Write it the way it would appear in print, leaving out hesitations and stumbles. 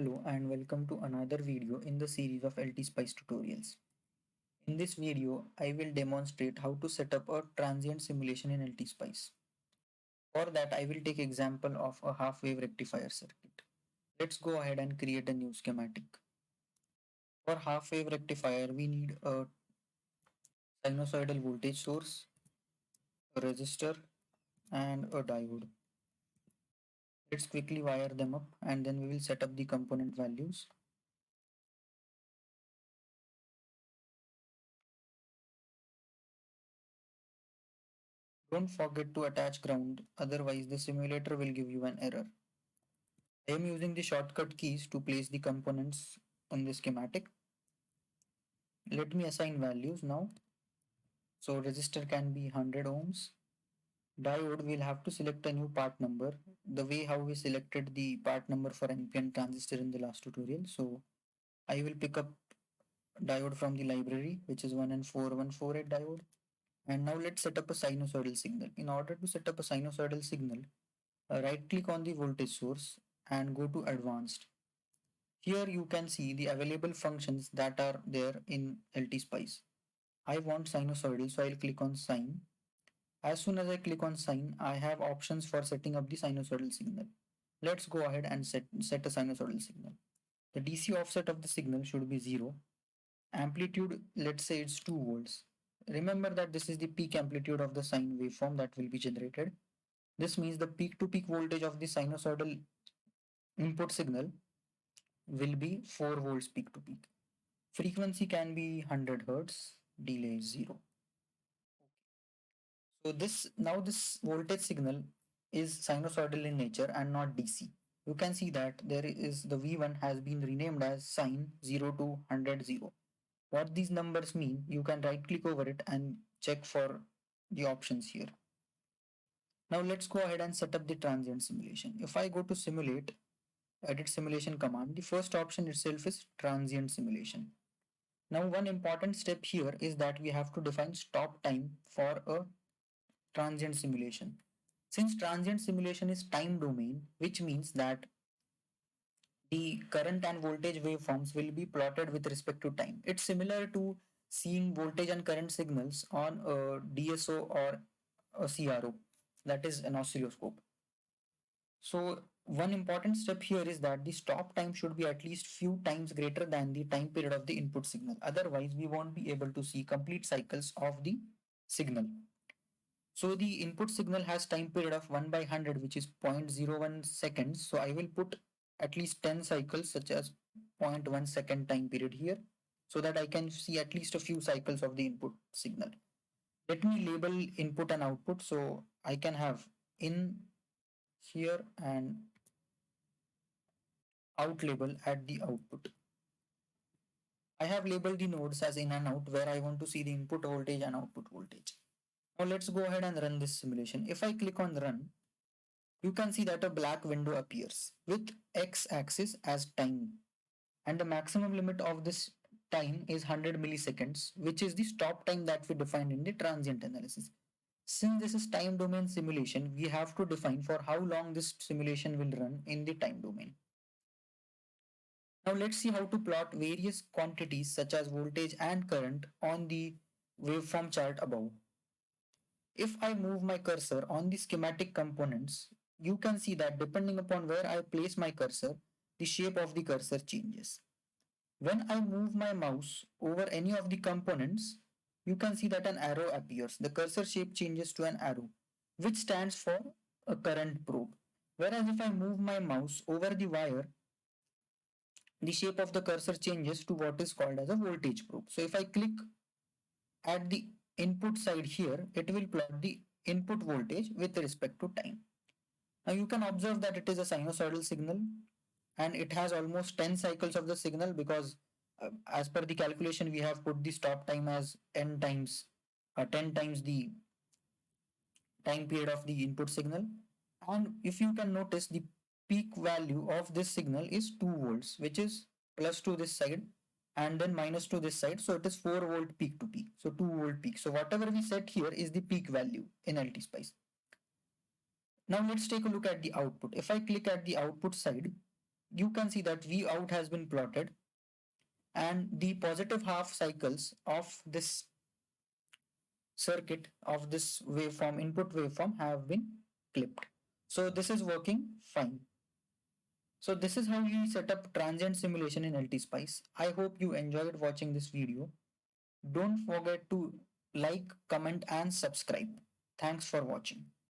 Hello and welcome to another video in the series of LT Spice tutorials. In this video, I will demonstrate how to set up a transient simulation in LT Spice. For that, I will take example of a half-wave rectifier circuit. Let's go ahead and create a new schematic. For half-wave rectifier, we need a sinusoidal voltage source, a resistor, and a diode. Let's quickly wire them up and then we will set up the component values. Don't forget to attach ground, otherwise the simulator will give you an error. I am using the shortcut keys to place the components on the schematic. Let me assign values now. So resistor can be 100 ohms. Diode will have to select a new part number, the way how we selected the part number for NPN transistor in the last tutorial. So I will pick up diode from the library, which is 1N4148 diode. And now let's set up a sinusoidal signal. In order to set up a sinusoidal signal, right click on the voltage source and go to advanced. Here you can see the available functions that are there in LTSpice. I want sinusoidal, so I'll click on sine. As soon as I click on sine, I have options for setting up the sinusoidal signal. Let's go ahead and set a sinusoidal signal. The DC offset of the signal should be 0. Amplitude, let's say it's 2 volts. Remember that this is the peak amplitude of the sine waveform that will be generated. This means the peak to peak voltage of the sinusoidal input signal will be 4 volts peak to peak. Frequency can be 100 hertz, delay is 0. So this voltage signal is sinusoidal in nature and not DC. You can see that there is the V1 has been renamed as sine 0 to 100 0. What these numbers mean, you can right click over it and check for the options here. Now let's go ahead and set up the transient simulation. If I go to simulate, edit simulation command, the first option itself is transient simulation. Now one important step here is that we have to define stop time for a transient simulation. Since transient simulation is time domain, which means that the current and voltage waveforms will be plotted with respect to time. It's similar to seeing voltage and current signals on a DSO or a CRO, that is an oscilloscope. So one important step here is that the stop time should be at least few times greater than the time period of the input signal. Otherwise, we won't be able to see complete cycles of the signal. So the input signal has time period of 1 by 100, which is 0.01 seconds. So I will put at least 10 cycles such as 0.1 second time period here so that I can see at least a few cycles of the input signal. Let me label input and output. So I can have in here and out label at the output. I have labeled the nodes as in and out where I want to see the input voltage and output voltage. Now let's go ahead and run this simulation. If I click on run, you can see that a black window appears with x-axis as time, and the maximum limit of this time is 100 milliseconds, which is the stop time that we defined in the transient analysis. Since this is time domain simulation, we have to define for how long this simulation will run in the time domain. Now let's see how to plot various quantities such as voltage and current on the waveform chart above. If I move my cursor on the schematic components, you can see that depending upon where I place my cursor, the shape of the cursor changes. When I move my mouse over any of the components, you can see that an arrow appears. The cursor shape changes to an arrow, which stands for a current probe. Whereas if I move my mouse over the wire, the shape of the cursor changes to what is called as a voltage probe. So if I click at the input side here, it will plot the input voltage with respect to time. Now you can observe that it is a sinusoidal signal and it has almost 10 cycles of the signal because as per the calculation we have put the stop time as n times 10 times the time period of the input signal. And if you can notice, the peak value of this signal is 2 volts, which is plus to this side and then minus to this side. So it is 4 volt peak to peak. So 2 volt peak. So whatever we set here is the peak value in LT Spice. Now let's take a look at the output. If I click at the output side, you can see that V out has been plotted and the positive half cycles of this circuit of this waveform, input waveform, have been clipped. So this is working fine. So this is how you set up transient simulation in LTSpice. I hope you enjoyed watching this video. Don't forget to like, comment and subscribe. Thanks for watching.